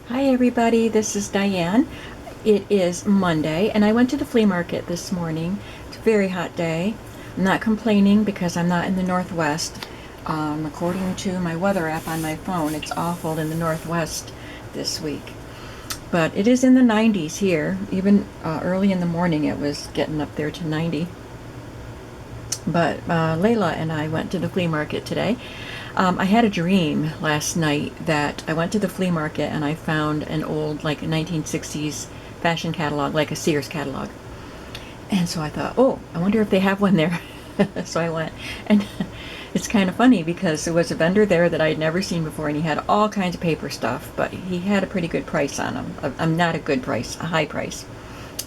Hi everybody, this is Diane. It is Monday and I went to the flea market this morning. It's a very hot day. I'm not complaining because I'm not in the Northwest. According to my weather app on my phone, it's awful in the Northwest this week. But it is in the 90s here. Even early in the morning it was getting up there to 90. But Layla and I went to the flea market today. I had a dream last night that I went to the flea market and I found an old, like, 1960s fashion catalog, like a Sears catalog. And so I thought, oh, I wonder if they have one there. So I went. And it's kind of funny because there was a vendor there that I had never seen before, and he had all kinds of paper stuff, but he had a pretty good price on them. Not a good price, a high price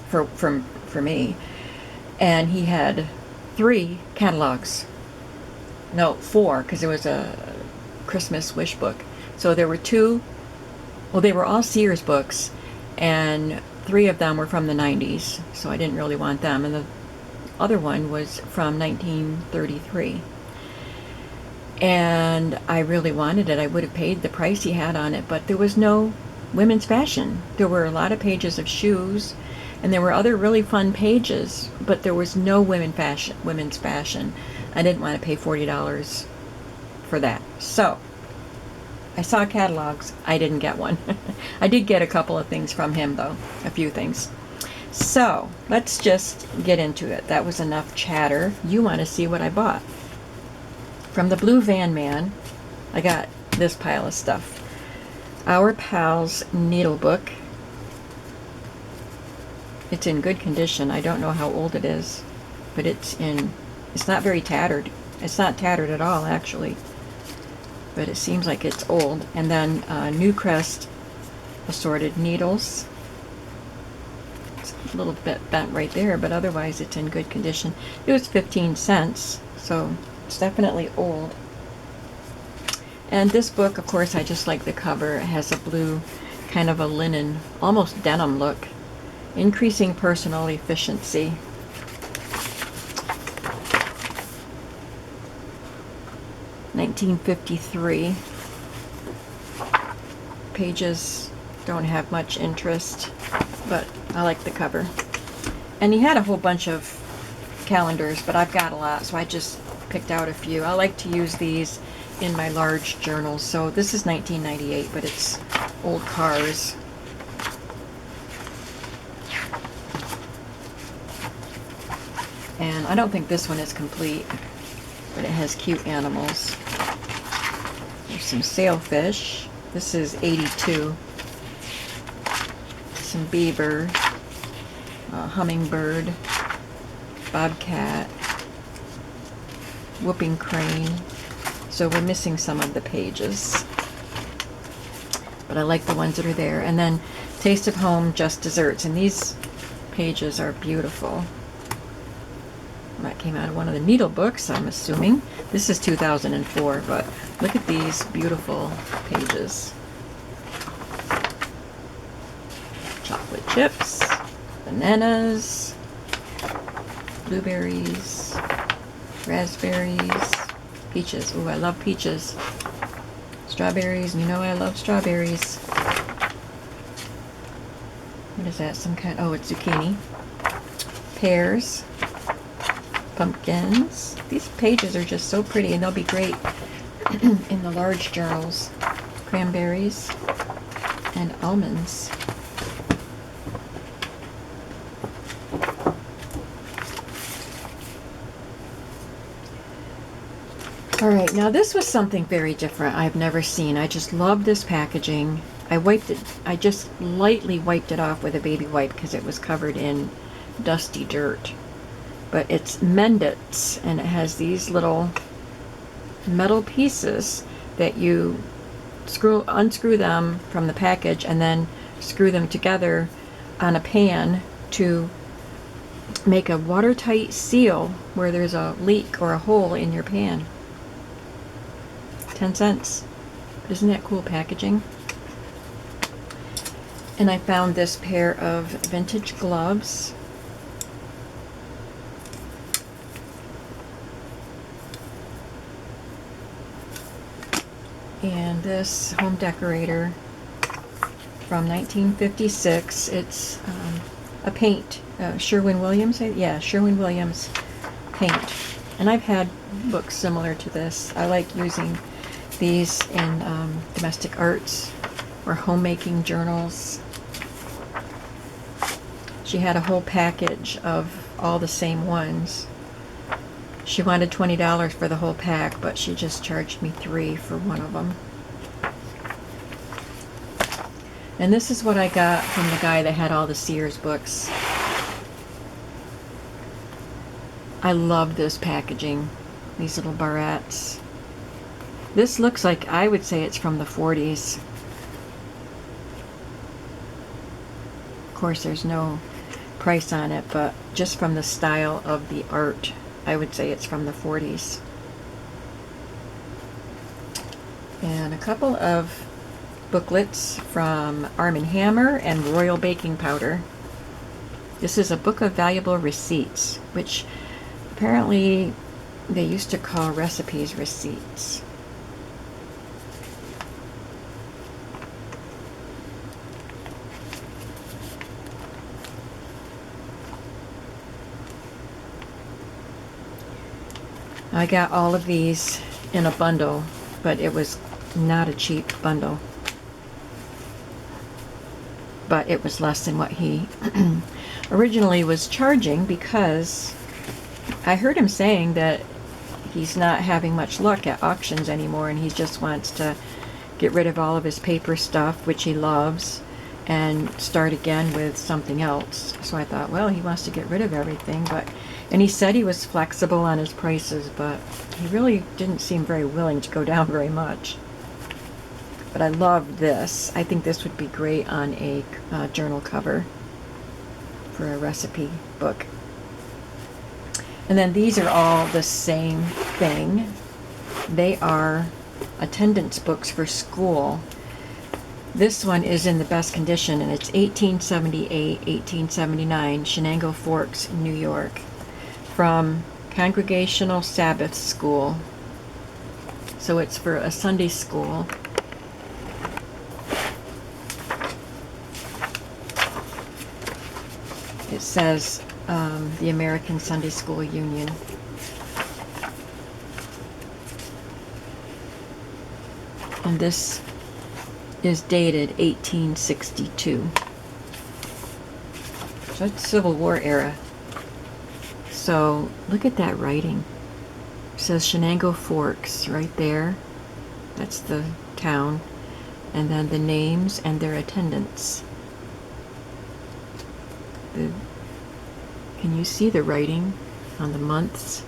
for me. And he had 3 catalogs. No, 4, because it was a Christmas wish book. So there were 2, well, they were all Sears books, and 3 of them were from the 90s, so I didn't really want them. And the other one was from 1933. And I really wanted it. I would have paid the price he had on it, but there was no women's fashion. There were a lot of pages of shoes, and there were other really fun pages, but there was no women's fashion. I didn't want to pay $40 for that. So I saw catalogs. I didn't get one. I did get a couple of things from him, though. A few things. So let's just get into it. That was enough chatter. You want to see what I bought. From the Blue Van Man, I got this pile of stuff. Our Pal's Needle Book. It's in good condition. I don't know how old it is, but it's not very tattered. It's not tattered at all, actually, but it seems like it's old. And then New Crest assorted needles. It's a little bit bent right there, but otherwise it's in good condition. It was 15 cents, so it's definitely old. And this book, of course, I just like the cover. It has a blue, kind of a linen, almost denim look. Increasing Personal Efficiency. $19.53. Pages don't have much interest, but I like the cover. And he had a whole bunch of calendars, but I've got a lot, so I just picked out a few. I like to use these in my large journals. So this is 1998, but it's old cars. And I don't think this one is complete, but it has cute animals. There's some sailfish. This is 82. Some beaver, hummingbird, bobcat, whooping crane. So we're missing some of the pages, but I like the ones that are there. And then Taste of Home, Just Desserts, and these pages are beautiful. That came out of one of the needle books, I'm assuming. This is 2004, but look at these beautiful pages. Chocolate chips, bananas, blueberries, raspberries, peaches. Ooh, I love peaches. Strawberries, and you know I love strawberries. What is that? Some kind, oh, it's zucchini. Pears. Pumpkins. These pages are just so pretty, and they'll be great in the large journals. Cranberries and almonds. All right, now this was something very different I've never seen. I just love this packaging. I just lightly wiped it off with a baby wipe because it was covered in dusty dirt. But it's Mendits, and it has these little metal pieces that you unscrew them from the package and then screw them together on a pan to make a watertight seal where there's a leak or a hole in your pan. 10 cents. Isn't that cool packaging? And I found this pair of vintage gloves. And this home decorator from 1956. It's a paint, Sherwin-Williams, yeah, Sherwin-Williams paint. And I've had books similar to this. I like using these in domestic arts or homemaking journals. She had a whole package of all the same ones. She wanted $20 for the whole pack, but she just charged me $3 for one of them. And this is what I got from the guy that had all the Sears books. I love this packaging, these little barrettes. This looks like, I would say it's from the 40s. Of course, there's no price on it, but just from the style of the art, I would say it's from the 40s. And a couple of booklets from Arm & Hammer and Royal Baking Powder. This is a book of valuable receipts, which apparently they used to call recipes receipts. I got all of these in a bundle, but it was not a cheap bundle. But it was less than what he originally was charging, because I heard him saying that he's not having much luck at auctions anymore, and he just wants to get rid of all of his paper stuff, which he loves, and start again with something else. So I thought, well, he wants to get rid of everything, and he said he was flexible on his prices, but he really didn't seem very willing to go down very much. But I love this. I think this would be great on a journal cover for a recipe book. And then these are all the same thing. They are attendance books for school. This one is in the best condition, and it's 1878, 1879, Shenango Forks, New York, from Congregational Sabbath School. So it's for a Sunday school. It says the American Sunday School Union. And this is dated 1862. So it's Civil War era. So look at that writing. It says Shenango Forks right there. That's the town. And then the names and their attendance. Can you see the writing on the months?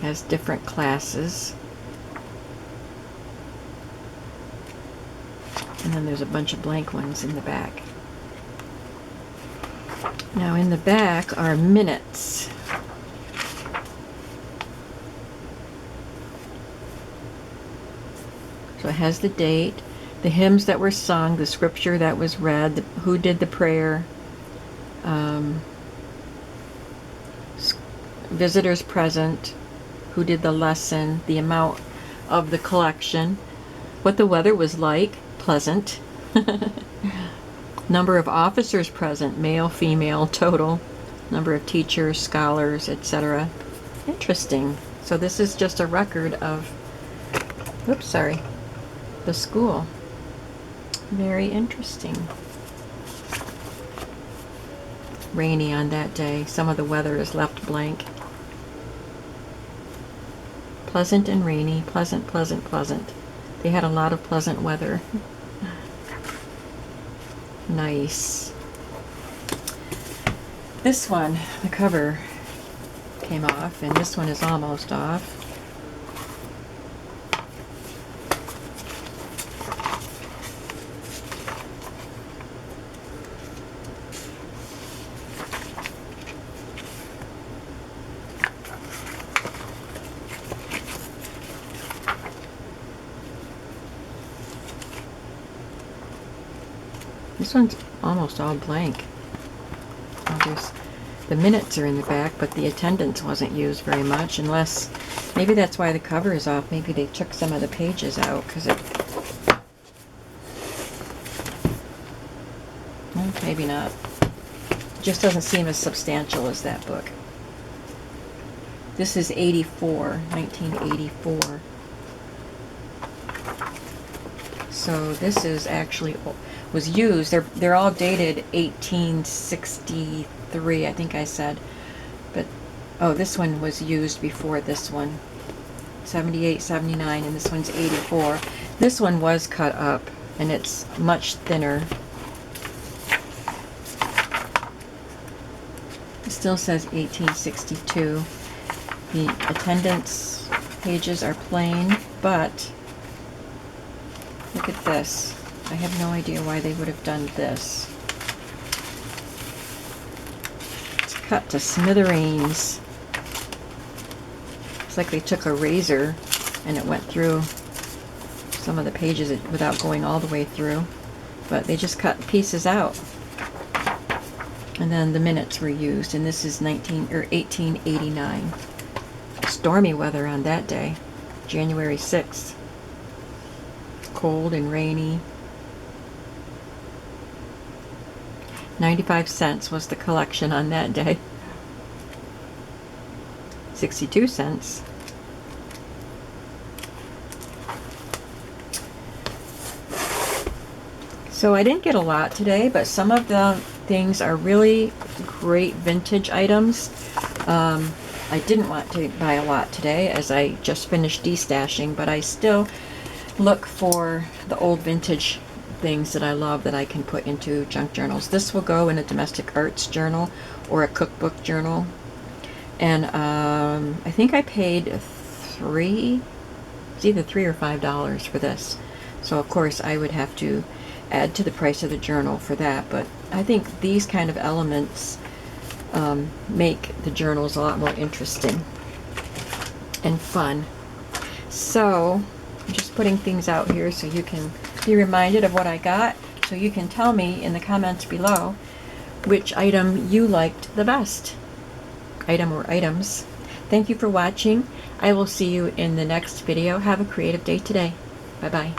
Has different classes. And then there's a bunch of blank ones in the back. Now in the back are minutes. So it has the date, the hymns that were sung, the scripture that was read, who did the prayer, visitors present, who did the lesson, the amount of the collection, what the weather was like, pleasant, number of officers present, male, female, total, number of teachers, scholars, etc. Interesting. So this is just a record of, oops, sorry, the school. Very interesting. Rainy on that day. Some of the weather is left blank. Pleasant and rainy. Pleasant, pleasant, pleasant. They had a lot of pleasant weather. Nice. This one, the cover came off, and this one is almost off. This one's almost all blank. I'll there's the minutes are in the back, but the attendance wasn't used very much, unless maybe that's why the cover is off. Maybe they took some of the pages out because it. Well, maybe not. It just doesn't seem as substantial as that book. This is 1984. So this is actually was used. They're all dated 1863, I think I said. But oh, this one was used before this one. 78, 79, and this one's 84. This one was cut up, and it's much thinner. It still says 1862. The attendance pages are plain, but look at this. I have no idea why they would have done this. It's cut to smithereens. It's like they took a razor and it went through some of the pages without going all the way through. But they just cut pieces out. And then the minutes were used, and this is 1889. Stormy weather on that day, January 6th. Cold and rainy. 95 cents was the collection on that day. 62 cents. So I didn't get a lot today, but some of the things are really great vintage items. I didn't want to buy a lot today as I just finished destashing, but I still look for the old vintage things that I love that I can put into junk journals. This will go in a domestic arts journal or a cookbook journal. And I think I paid it's either $3 or $5 for this. So of course I would have to add to the price of the journal for that, but I think these kind of elements make the journals a lot more interesting and fun. So I'm just putting things out here so you can be reminded of what I got, so you can tell me in the comments below which item you liked the best. Item or items. Thank you for watching. I will see you in the next video. Have a creative day today. Bye-bye.